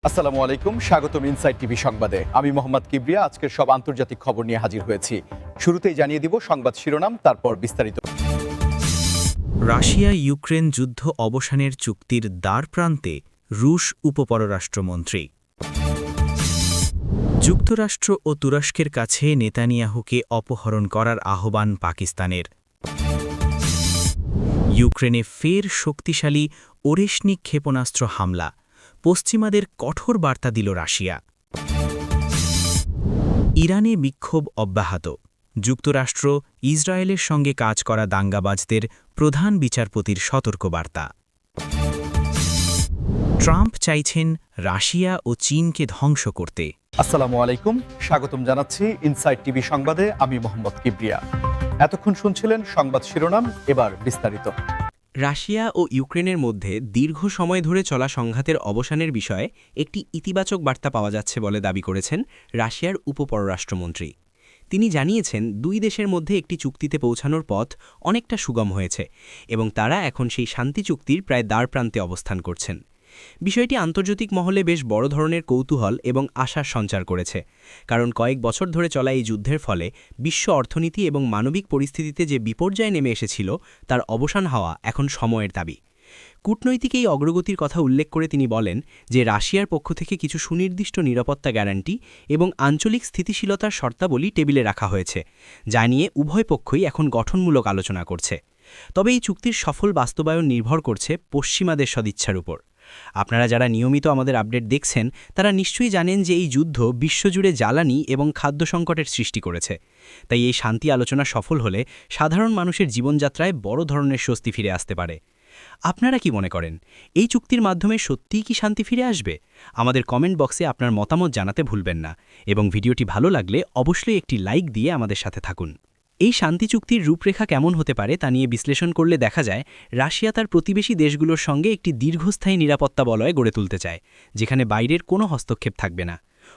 আসসালামু আলাইকুম, স্বাগতম ইনসাইড টিভি সংবাদে। আমি মোহাম্মদ কিবরিয়া আজকের সব আন্তর্জাতিক খবর নিয়ে হাজির হয়েছি। শুরুতেই জানিয়ে দিব সংবাদ শিরোনাম, তারপর বিস্তারিত। রাশিয়া ইউক্রেন যুদ্ধ অবসানের চুক্তির দ্বারপ্রান্তে রুশ উপপররাষ্ট্রমন্ত্রী। যুক্তরাষ্ট্র ও তুরস্কের কাছে নেতানিয়াহুকে অপহরণ করার আহ্বান পাকিস্তানের। ইউক্রেনে ফের শক্তিশালী ওরেশনিক ক্ষেপণাস্ত্র হামলা, পশ্চিমাদের কঠোর বার্তা দিল রাশিয়া। ইরানে বিক্ষোভ অব্যাহত, যুক্তরাষ্ট্র ইসরায়েলের সঙ্গে কাজ করা দাঙ্গাবাজদের প্রধান বিচারপতির সতর্কবার্তা। ট্রাম্প চাইছেন রাশিয়া ও চীনকে ধ্বংস করতে। আসসালামু আলাইকুম, স্বাগতম জানাচ্ছি ইনসাইড টিভি সংবাদে। আমি মোহাম্মদ কিবরিয়া। এতক্ষণ শুনছিলেন সংবাদ শিরোনাম, এবার বিস্তারিত। রাশিয়া ও ইউক্রেনের মধ্যে দীর্ঘ সময় ধরে চলা সংঘাতের অবসানের বিষয়ে একটি ইতিবাচক বার্তা পাওয়া যাচ্ছে বলে দাবি করেছেন রাশিয়ার উপপররাষ্ট্রমন্ত্রী। তিনি জানিয়েছেন দুই দেশের মধ্যে একটি চুক্তিতে পৌঁছানোর পথ অনেকটা সুগম হয়েছে এবং তারা এখন সেই শান্তি চুক্তির প্রায় দ্বারপ্রান্তে অবস্থান করছেন। বিষয়টি আন্তর্জাতিক মহলে বেশ বড় ধরনের কৌতূহল এবং আশার সঞ্চার করেছে, কারণ কয়েক বছর ধরে চলা এই যুদ্ধের ফলে বিশ্ব অর্থনীতি এবং মানবিক পরিস্থিতিতে যে বিপর্যয় নেমে এসেছিল তার অবসান হওয়া এখন সময়ের দাবি। কূটনৈতিক এই অগ্রগতির কথা উল্লেখ করে তিনি বলেন যে রাশিয়ার পক্ষ থেকে কিছু সুনির্দিষ্ট নিরাপত্তা গ্যারান্টি এবং আঞ্চলিক স্থিতিশীলতার শর্তাবলী টেবিলে রাখা হয়েছে, যা নিয়ে উভয় পক্ষই এখন গঠনমূলক আলোচনা করছে। তবে এই চুক্তির সফল বাস্তবায়ন নির্ভর করছে পশ্চিমাদের সদিচ্ছার উপর। আপনারা যারা নিয়মিত আমাদের আপডেট দেখছেন তারা নিশ্চয়ই জানেন যে এই যুদ্ধ বিশ্বজুড়ে জ্বালানি এবং খাদ্য সংকটের সৃষ্টি করেছে। তাই এই শান্তি আলোচনা সফল হলে সাধারণ মানুষের জীবনযাত্রায় বড় ধরনের স্বস্তি ফিরে আসতে পারে। আপনারা কি মনে করেন, এই চুক্তির মাধ্যমে সত্যিই কি শান্তি ফিরে আসবে? আমাদের কমেন্ট বক্সে আপনার মতামত জানাতে ভুলবেন না এবং ভিডিওটি ভালো লাগলে অবশ্যই একটি লাইক দিয়ে আমাদের সাথে থাকুন। এই শান্তি চুক্তির রূপরেখা কেমন হতে পারে তা নিয়ে বিশ্লেষণ করলে দেখা যায় রাশিয়া তার প্রতিবেশী দেশগুলোর সঙ্গে একটি দীর্ঘস্থায়ী নিরাপত্তা বলয় গড়ে তুলতে চায়, যেখানে বাইরের কোনো হস্তক্ষেপ থাকবে না।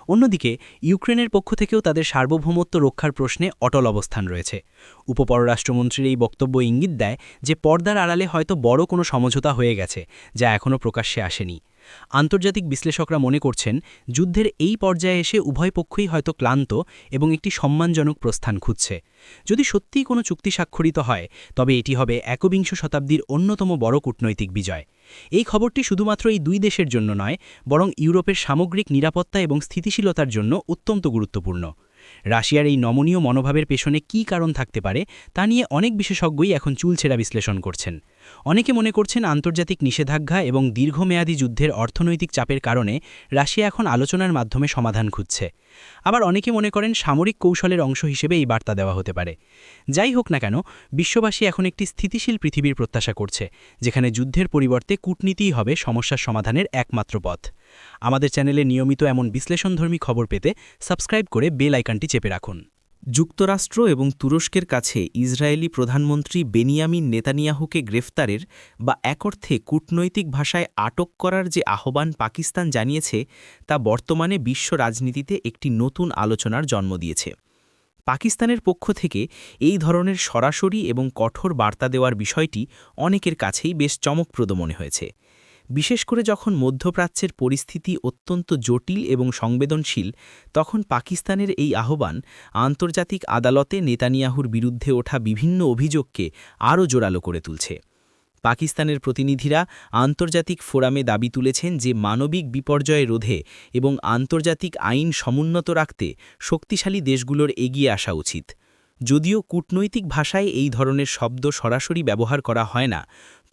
অন্যদিকে ইউক্রেনের পক্ষ থেকেও তাদের সার্বভৌমত্ব রক্ষার প্রশ্নে অটল অবস্থান রয়েছে। উপপররাষ্ট্রমন্ত্রীর এই বক্তব্য ইঙ্গিত দেয় যে পর্দার আড়ালে হয়তো বড় কোনো সমঝোতা হয়ে গেছে, যা এখনও প্রকাশ্যে আসেনি। আন্তর্জাতিক বিশ্লেষকরা মনে করছেন যুদ্ধের এই পর্যায়ে এসে উভয় পক্ষই হয়তো ক্লান্ত এবং একটি সম্মানজনক প্রস্থান খুঁজছে। যদি সত্যিই কোনো চুক্তি স্বাক্ষরিত হয় তবে এটি হবে একবিংশ শতাব্দীর অন্যতম বড় কূটনৈতিক বিজয়। এই খবরটি শুধুমাত্র এই দুই দেশের জন্য নয়, বরং ইউরোপের সামগ্রিক নিরাপত্তা এবং স্থিতিশীলতার জন্য অত্যন্ত গুরুত্বপূর্ণ। রাশিয়ার এই নমনীয় মনোভাবের পেছনে কী কারণ থাকতে পারে তা নিয়ে অনেক বিশেষজ্ঞই এখন চুলছেড়া বিশ্লেষণ করছেন। অনেকে মনে করছেন আন্তর্জাতিক নিষেধাজ্ঞা এবং দীর্ঘমেয়াদী যুদ্ধের অর্থনৈতিক চাপের কারণে রাশিয়া এখন আলোচনার মাধ্যমে সমাধান খুঁজছে। আবার অনেকে মনে করেন সামরিক কৌশলের অংশ হিসেবে এই বার্তা দেওয়া হতে পারে। যাই হোক না কেন, বিশ্ববাসী এখন একটি স্থিতিশীল পৃথিবীর প্রত্যাশা করছে, যেখানে যুদ্ধের পরিবর্তে কূটনীতিই হবে সমস্যার সমাধানের একমাত্র পথ। আমাদের চ্যানেলে নিয়মিত এমন বিশ্লেষণধর্মী খবর পেতে সাবস্ক্রাইব করে বেল আইকনটি চেপে রাখুন। যুক্তরাষ্ট্র এবং তুরস্কের কাছে ইসরায়েলি প্রধানমন্ত্রী বেনিয়ামিন নেতানিয়াহুকে গ্রেফতারের বা এক অর্থে কূটনৈতিক ভাষায় আটক করার যে আহ্বান পাকিস্তান জানিয়েছে তা বর্তমানে বিশ্ব রাজনীতিতে একটি নতুন আলোচনার জন্ম দিয়েছে। পাকিস্তানের পক্ষ থেকে এই ধরনের সরাসরি এবং কঠোর বার্তা দেওয়ার বিষয়টি অনেকের কাছেই বেশ চমকপ্রদ মনে হয়েছে, বিশেষ করে যখন মধ্যপ্রাচ্যের পরিস্থিতি অত্যন্ত জটিল এবং সংবেদনশীল। তখন পাকিস্তানের এই আহ্বান আন্তর্জাতিক আদালতে নেতানিয়াহুর বিরুদ্ধে ওঠা বিভিন্ন অভিযোগকে আরও জোরালো করে তুলছে। পাকিস্তানের প্রতিনিধিরা আন্তর্জাতিক ফোরামে দাবি তুলেছেন যে মানবিক বিপর্যয় রোধে এবং আন্তর্জাতিক আইন সমুন্নত রাখতে শক্তিশালী দেশগুলোর এগিয়ে আসা উচিত। যদিও কূটনৈতিক ভাষায় এই ধরনের শব্দ সরাসরি ব্যবহার করা হয় না,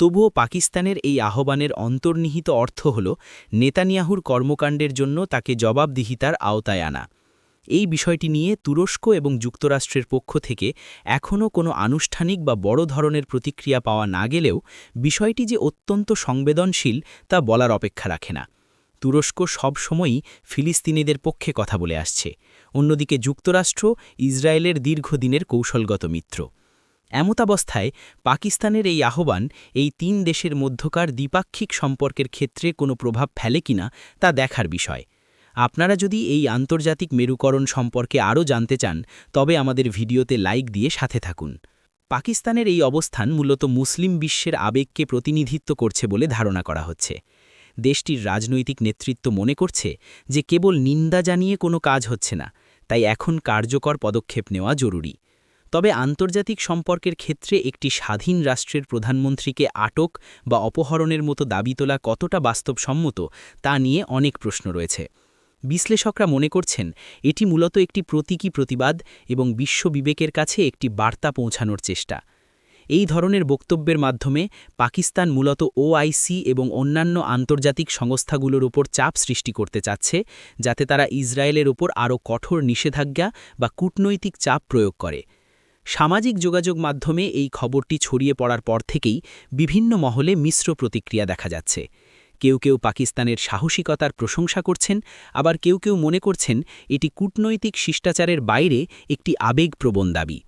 তবুও পাকিস্তানের এই আহ্বানের অন্তর্নিহিত অর্থ হল নেতানিয়াহুর কর্মকাণ্ডের জন্য তাকে জবাবদিহিতার আওতায় আনা। এই বিষয়টি নিয়ে তুরস্ক এবং যুক্তরাষ্ট্রের পক্ষ থেকে এখনও কোনো আনুষ্ঠানিক বা বড় ধরনের প্রতিক্রিয়া পাওয়া না গেলেও বিষয়টি যে অত্যন্ত সংবেদনশীল তা বলার অপেক্ষা রাখে না। তুরস্ক সবসময়ই ফিলিস্তিনিদের পক্ষে কথা বলে আসছে, অন্যদিকে যুক্তরাষ্ট্র ইসরায়েলের দীর্ঘদিনের কৌশলগত মিত্র। এমতাবস্থায় পাকিস্তানের এই আহ্বান এই তিন দেশের মধ্যকার দ্বিপাক্ষিক সম্পর্কের ক্ষেত্রে কোনো প্রভাব ফেলে কিনা তা দেখার বিষয়। আপনারা যদি এই আন্তর্জাতিক মেরুকরণ সম্পর্কে আরও জানতে চান তবে আমাদের ভিডিওতে লাইক দিয়ে সাথে থাকুন। পাকিস্তানের এই অবস্থান মূলত মুসলিম বিশ্বের আবেগকে প্রতিনিধিত্ব করছে বলে ধারণা করা হচ্ছে। দেশটির রাজনৈতিক নেতৃত্ব মনে করছে যে কেবল নিন্দা জানিয়ে কোনো কাজ হচ্ছে না, তাই এখন কার্যকর পদক্ষেপ নেওয়া জরুরি। তবে আন্তর্জাতিক সম্পর্কের ক্ষেত্রে একটি স্বাধীন রাষ্ট্রের প্রধানমন্ত্রীকে আটক বা অপহরণের মতো দাবি তোলা কতটা বাস্তবসম্মত তা নিয়ে অনেক প্রশ্ন রয়েছে। বিশ্লেষকরা মনে করছেন এটি মূলত একটি প্রতীকী প্রতিবাদ এবং বিশ্ব বিবেকের কাছে একটি বার্তা পৌঁছানোর চেষ্টা। এই ধরনের বক্তব্যের মাধ্যমে পাকিস্তান মূলত ওআইসি এবং অন্যান্য আন্তর্জাতিক সংস্থাগুলোর উপর চাপ সৃষ্টি করতে চাচ্ছে, যাতে তারা ইসরায়েলের উপর আরও কঠোর নিষেধাজ্ঞা বা কূটনৈতিক চাপ প্রয়োগ করে। সামাজিক যোগাযোগ মাধ্যমে এই খবরটি ছড়িয়ে পড়ার পর থেকেই বিভিন্ন মহলে মিশ্র প্রতিক্রিয়া দেখা যাচ্ছে। কেউ কেউ পাকিস্তানের সাহসিকতার প্রশংসা করছেন, আবার কেউ কেউ মনে করছেন এটি কূটনৈতিক শিষ্টাচারের বাইরে একটি আবেগপ্রবণ দাবি।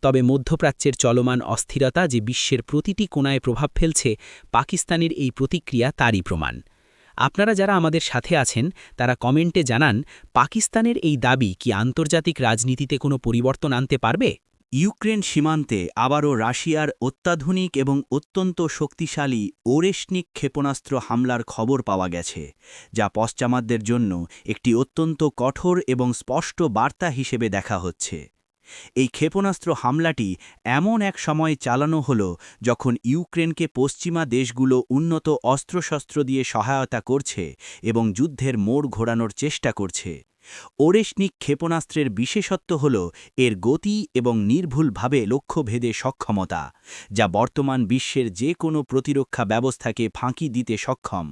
তবে মধ্যপ্রাচ্যের চলমান অস্থিরতা যে বিশ্বের প্রতিটি কোণায় প্রভাব ফেলছে, পাকিস্তানের এই প্রতিক্রিয়া তারই প্রমাণ। আপনারা যারা আমাদের সাথে আছেন তারা কমেন্টে জানান, পাকিস্তানের এই দাবি কি আন্তর্জাতিক রাজনীতিতে কোনো পরিবর্তন আনতে পারবে? ইউক্রেন সীমান্তে আবারও রাশিয়ার অত্যাধুনিক এবং অত্যন্ত শক্তিশালী ওরেশনিক ক্ষেপণাস্ত্র হামলার খবর পাওয়া গেছে, যা পশ্চিমাদের জন্য একটি অত্যন্ত কঠোর এবং স্পষ্ট বার্তা হিসেবে দেখা হচ্ছে। এই ক্ষেপণাস্ত্র হামলাটি এমন এক সময় চালানো হল যখন ইউক্রেনকে পশ্চিমা দেশগুলো উন্নত অস্ত্রশস্ত্র দিয়ে সহায়তা করছে এবং যুদ্ধের মোড় ঘোরানোর চেষ্টা করছে। ওরেশনিক ক্ষেপণাস্ত্রের বিশেষত্ব হল এর গতি এবং নির্ভুলভাবে লক্ষ্যভেদে সক্ষমতা, যা বর্তমান বিশ্বের যে কোনো প্রতিরক্ষা ব্যবস্থাকে ফাঁকি দিতে সক্ষম।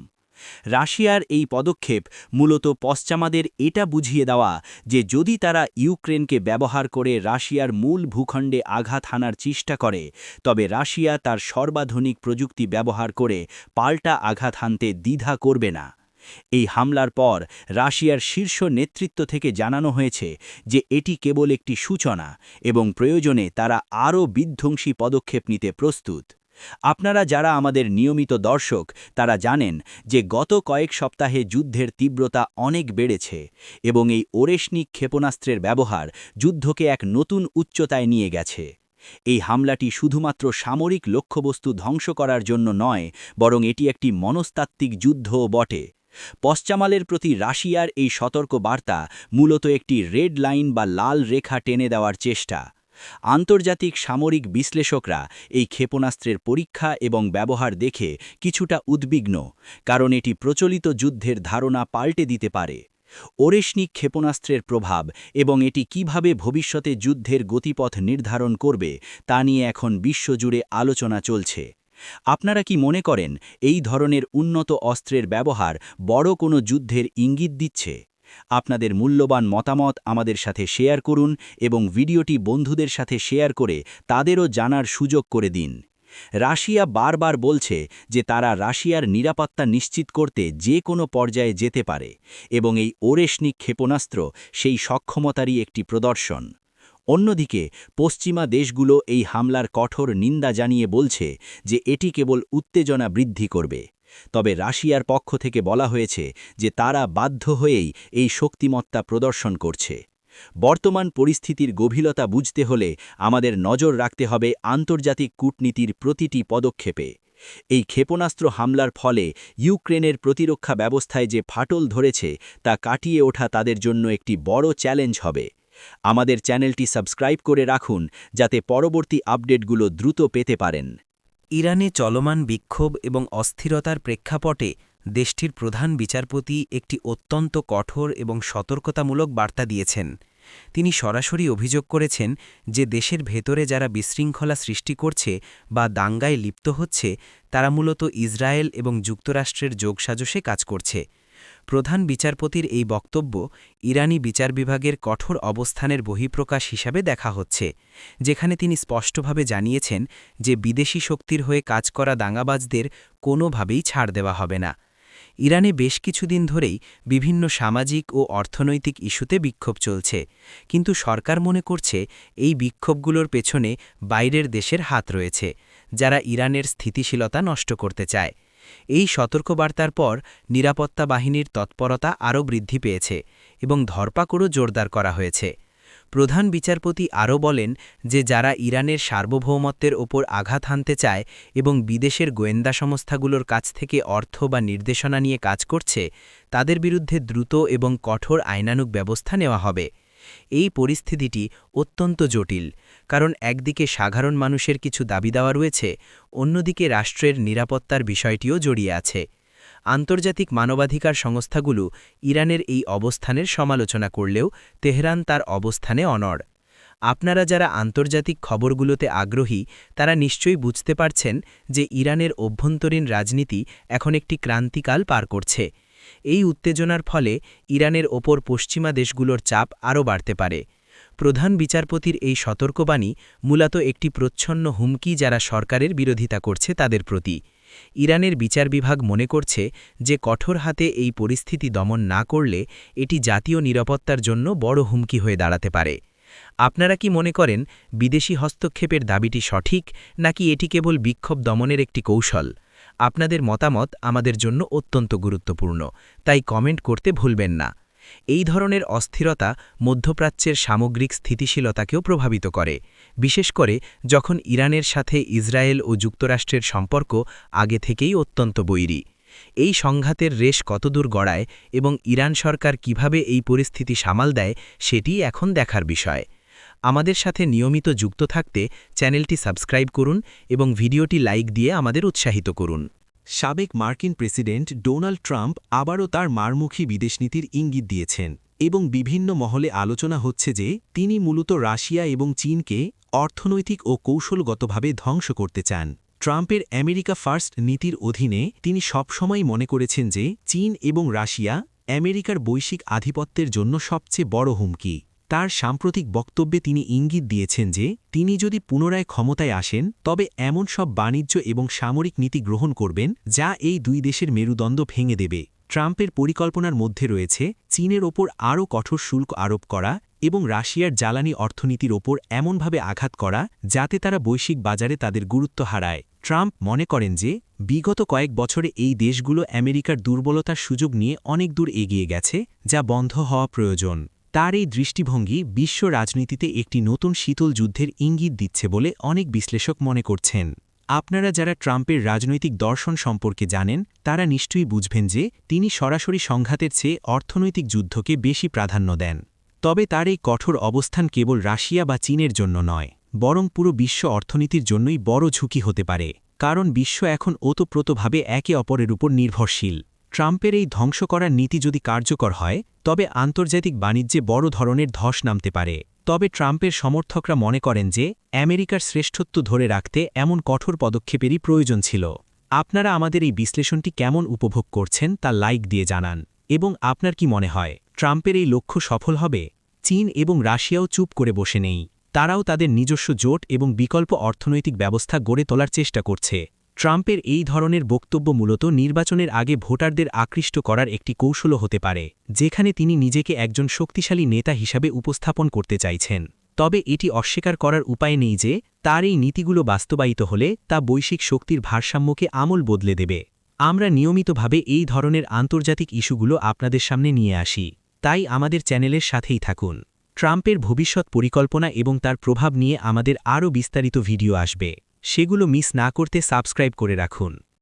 রাশিয়ার এই পদক্ষেপ মূলত পশ্চিমাদের এটা বুঝিয়ে দেওয়া যে যদি তারা ইউক্রেনকে ব্যবহার করে রাশিয়ার মূল ভূখণ্ডে আঘাত হানার চেষ্টা করে, তবে রাশিয়া তার সর্বাধুনিক প্রযুক্তি ব্যবহার করে পাল্টা আঘাত হানতে দ্বিধা করবে না। এই হামলার পর রাশিয়ার শীর্ষ নেতৃত্ব থেকে জানানো হয়েছে যে এটি কেবল একটি সূচনা এবং প্রয়োজনে তারা আরও বিধ্বংসী পদক্ষেপ নিতে প্রস্তুত। আপনারা যারা আমাদের নিয়মিত দর্শক তারা জানেন যে গত কয়েক সপ্তাহে যুদ্ধের তীব্রতা অনেক বেড়েছে এবং এই ওরেশনিক ক্ষেপণাস্ত্রের ব্যবহার যুদ্ধকে এক নতুন উচ্চতায় নিয়ে গেছে। এই হামলাটি শুধুমাত্র সামরিক লক্ষ্যবস্তু ধ্বংস করার জন্য নয়, বরং এটি একটি মনস্তাত্ত্বিক যুদ্ধও বটে। পশ্চিমাদের প্রতি রাশিয়ার এই সতর্ক বার্তা মূলত একটি রেড লাইন বা লাল রেখা টেনে দেওয়ার চেষ্টা। আন্তর্জাতিক সামরিক বিশ্লেষকরা এই ক্ষেপণাস্ত্রের পরীক্ষা এবং ব্যবহার দেখে কিছুটা উদ্বিগ্ন, কারণ এটি প্রচলিত যুদ্ধের ধারণা পাল্টে দিতে পারে। ওরেশনিক ক্ষেপণাস্ত্রের প্রভাব এবং এটি কিভাবে ভবিষ্যতে যুদ্ধের গতিপথ নির্ধারণ করবে তা নিয়ে এখন বিশ্বজুড়ে আলোচনা চলছে। আপনারা কি মনে করেন এই ধরনের উন্নত অস্ত্রের ব্যবহার বড় কোনো যুদ্ধের ইঙ্গিত দিচ্ছে? আপনাদের মূল্যবান মতামত আমাদের সাথে শেয়ার করুন এবং ভিডিওটি বন্ধুদের সাথে শেয়ার করে তাদেরও জানার সুযোগ করে দিন। রাশিয়া বারবার বলছে যে তারা রাশিয়ার নিরাপত্তা নিশ্চিত করতে যে কোনো পর্যায়ে যেতে পারে এবং এই ওরেশনিক ক্ষেপণাস্ত্র সেই সক্ষমতারই একটি প্রদর্শন। অন্যদিকে পশ্চিমা দেশগুলো এই হামলার কঠোর নিন্দা জানিয়ে বলছে যে এটি কেবল উত্তেজনা বৃদ্ধি করবে। তবে রাশিয়ার পক্ষ থেকে বলা হয়েছে যে তারা বাধ্য হয়েই এই শক্তিমত্তা প্রদর্শন করছে। বর্তমান পরিস্থিতির গভীরতা বুঝতে হলে আমাদের নজর রাখতে হবে আন্তর্জাতিক কূটনীতির প্রতিটি পদক্ষেপে। এই ক্ষেপণাস্ত্র হামলার ফলে ইউক্রেনের প্রতিরক্ষা ব্যবস্থায় যে ফাটল ধরেছে তা কাটিয়ে ওঠা তাদের জন্য একটি বড় চ্যালেঞ্জ হবে। আমাদের চ্যানেলটি সাবস্ক্রাইব করে রাখুন যাতে পরবর্তী আপডেটগুলো দ্রুত পেতে পারেন। ইরানে চলমান বিক্ষোভ এবং অস্থিরতার প্রেক্ষাপটে দেশটির প্রধান বিচারপতি একটি অত্যন্ত কঠোর এবং সতর্কতামূলক বার্তা দিয়েছেন। তিনি সরাসরি অভিযোগ করেছেন যে দেশের ভেতরে যারা বিশৃঙ্খলা সৃষ্টি করছে বা দাঙ্গায় লিপ্ত হচ্ছে তারা মূলত ইসরায়েল এবং যুক্তরাষ্ট্রের যোগসাজশে কাজ করছে। প্রধান বিচারপতির এই বক্তব্য ইরানি বিচার বিভাগের কঠোর অবস্থানের বহিঃপ্রকাশ হিসাবে দেখা হচ্ছে, যেখানে তিনি স্পষ্টভাবে জানিয়েছেন যে বিদেশি শক্তির হয়ে কাজ করা দাঙ্গাবাজদের কোনোভাবেই ছাড় দেওয়া হবে না। ইরানে বেশ কিছুদিন ধরেই বিভিন্ন সামাজিক ও অর্থনৈতিক ইস্যুতে বিক্ষোভ চলছে, কিন্তু সরকার মনে করছে এই বিক্ষোভগুলোর পেছনে বাইরের দেশের হাত রয়েছে, যারা ইরানের স্থিতিশীলতা নষ্ট করতে চায়। এই সতর্কবার্তার পর নিরাপত্তা বাহিনীর তৎপরতা আরও বৃদ্ধি পেয়েছে এবং ধরপাকড়ও জোরদার করা হয়েছে। প্রধান বিচারপতি আরও বলেন যে যারা ইরানের সার্বভৌমত্বের ওপর আঘাত হানতে চায় এবং বিদেশের গোয়েন্দা সংস্থাগুলোর কাছ থেকে অর্থ বা নির্দেশনা নিয়ে কাজ করছে তাদের বিরুদ্ধে দ্রুত এবং কঠোর আইনানুগ ব্যবস্থা নেওয়া হবে। এই পরিস্থিতিটি অত্যন্ত জটিল, কারণ একদিকে সাধারণ মানুষের কিছু দাবি দেওয়া রয়েছে, অন্যদিকে রাষ্ট্রের নিরাপত্তার বিষয়টিও জড়িয়ে আছে। আন্তর্জাতিক মানবাধিকার সংস্থাগুলো ইরানের এই অবস্থানের সমালোচনা করলেও তেহরান তার অবস্থানে অনড়। আপনারা যারা আন্তর্জাতিক খবরগুলোতে আগ্রহী তারা নিশ্চয়ই বুঝতে পারছেন যে ইরানের অভ্যন্তরীণ রাজনীতি এখন একটি ক্রান্তিকাল পার করছে। এই উত্তেজনার ফলে ইরানের ওপর পশ্চিমা দেশগুলোর চাপ আরও বাড়তে পারে। প্রধান বিচারপতির এই সতর্কবাণী মূলত একটি প্রচ্ছন্ন হুমকি যারা সরকারের বিরোধিতা করছে তাদের প্রতি। ইরানের বিচার বিভাগ মনে করছে যে কঠোর হাতে এই পরিস্থিতি দমন না করলে এটি জাতীয় নিরাপত্তার জন্য বড় হুমকি হয়ে দাঁড়াতে পারে। আপনারা কি মনে করেন বিদেশি হস্তক্ষেপের দাবিটি সঠিক, নাকি এটি কেবল বিক্ষোভ দমনের একটি কৌশল? আপনাদের মতামত আমাদের জন্য অত্যন্ত গুরুত্বপূর্ণ, তাই কমেন্ট করতে ভুলবেন না। এই ধরনের অস্থিরতা মধ্যপ্রাচ্যের সামগ্রিক স্থিতিশীলতাকেও প্রভাবিত করে, বিশেষ করে যখন ইরানের সাথে ইসরায়েল ও যুক্তরাষ্ট্রের সম্পর্ক আগে থেকেই অত্যন্ত বৈরী। এই সংঘাতের রেশ কতদূর গড়ায় এবং ইরান সরকার কিভাবে এই পরিস্থিতি সামাল দেয় সেটি এখন দেখার বিষয়। আমাদের সাথে নিয়মিত যুক্ত থাকতে চ্যানেলটি সাবস্ক্রাইব করুন এবং ভিডিওটি লাইক দিয়ে আমাদের উৎসাহিত করুন। সাবেক মার্কিন প্রেসিডেন্ট ডোনাল্ড ট্রাম্প আবারও তার মারমুখী বিদেশনীতির ইঙ্গিত দিয়েছেন এবং বিভিন্ন মহলে আলোচনা হচ্ছে যে তিনি মূলত রাশিয়া এবং চীনকে অর্থনৈতিক ও কৌশলগতভাবে ধ্বংস করতে চান। ট্রাম্পের আমেরিকা ফার্স্ট নীতির অধীনে তিনি সবসময় মনে করেছেন যে চীন এবং রাশিয়া আমেরিকার বৈশ্বিক আধিপত্যের জন্য সবচেয়ে বড় হুমকি। তার সাম্প্রতিক বক্তব্যে তিনি ইঙ্গিত দিয়েছেন যে তিনি যদি পুনরায় ক্ষমতায় আসেন তবে এমন সব বাণিজ্য এবং সামরিক নীতি গ্রহণ করবেন যা এই দুই দেশের মেরুদণ্ড ভেঙে দেবে। ট্রাম্পের পরিকল্পনার মধ্যে রয়েছে চীনের ওপর আরও কঠোর শুল্ক আরোপ করা এবং রাশিয়ার জ্বালানি অর্থনীতির ওপর এমনভাবে আঘাত করা যাতে তারা বৈশ্বিক বাজারে তাদের গুরুত্ব হারায়। ট্রাম্প মনে করেন যে বিগত কয়েক বছরে এই দেশগুলো আমেরিকার দুর্বলতার সুযোগ নিয়ে অনেক দূর এগিয়ে গেছে, যা বন্ধ হওয়া প্রয়োজন। তার এই দৃষ্টিভঙ্গি বিশ্ব রাজনীতিতে একটি নতুন শীতল যুদ্ধের ইঙ্গিত দিচ্ছে বলে অনেক বিশ্লেষক মনে করছেন। আপনারা যারা ট্রাম্পের রাজনৈতিক দর্শন সম্পর্কে জানেন তারা নিশ্চয়ই বুঝবেন যে তিনি সরাসরি সংঘাতের চেয়ে অর্থনৈতিক যুদ্ধকে বেশি প্রাধান্য দেন। তবে তার এই কঠোর অবস্থান কেবল রাশিয়া বা চীনের জন্য নয়, বরং পুরো বিশ্ব অর্থনীতির জন্যই বড় ঝুঁকি হতে পারে, কারণ বিশ্ব এখন ওতপ্রোতভাবে একে অপরের উপর নির্ভরশীল। ট্রাম্পের এই ধ্বংস করার নীতি যদি কার্যকর হয় তবে আন্তর্জাতিক বাণিজ্যে বড় ধরনের ধস নামতে পারে। তবে ট্রাম্পের সমর্থকরা মনে করেন যে আমেরিকার শ্রেষ্ঠত্ব ধরে রাখতে এমন কঠোর পদক্ষেপেরই প্রয়োজন ছিল। আপনারা আমাদের এই বিশ্লেষণটি কেমন উপভোগ করছেন তা লাইক দিয়ে জানান, এবং আপনার কি মনে হয় ট্রাম্পের এই লক্ষ্য সফল হবে? চীন এবং রাশিয়াও চুপ করে বসে নেই, তারাও তাদের নিজস্ব জোট এবং বিকল্প অর্থনৈতিক ব্যবস্থা গড়ে তোলার চেষ্টা করছে। ট্রাম্পের এই ধরনের বক্তব্য মূলত নির্বাচনের আগে ভোটারদের আকৃষ্ট করার একটি কৌশলও হতে পারে, যেখানে তিনি নিজেকে একজন শক্তিশালী নেতা হিসাবে উপস্থাপন করতে চাইছেন। তবে এটি অস্বীকার করার উপায় নেই যে তার এই নীতিগুলো বাস্তবায়িত হলে তা বৈশ্বিক শক্তির ভারসাম্যকে আমূল বদলে দেবে। আমরা নিয়মিতভাবে এই ধরনের আন্তর্জাতিক ইস্যুগুলো আপনাদের সামনে নিয়ে আসি, তাই আমাদের চ্যানেলের সাথেই থাকুন। ট্রাম্পের ভবিষ্যৎ পরিকল্পনা এবং তার প্রভাব নিয়ে আমাদের আরও বিস্তারিত ভিডিও আসবে, সেগুলো মিস না করতে সাবস্ক্রাইব করে রাখুন।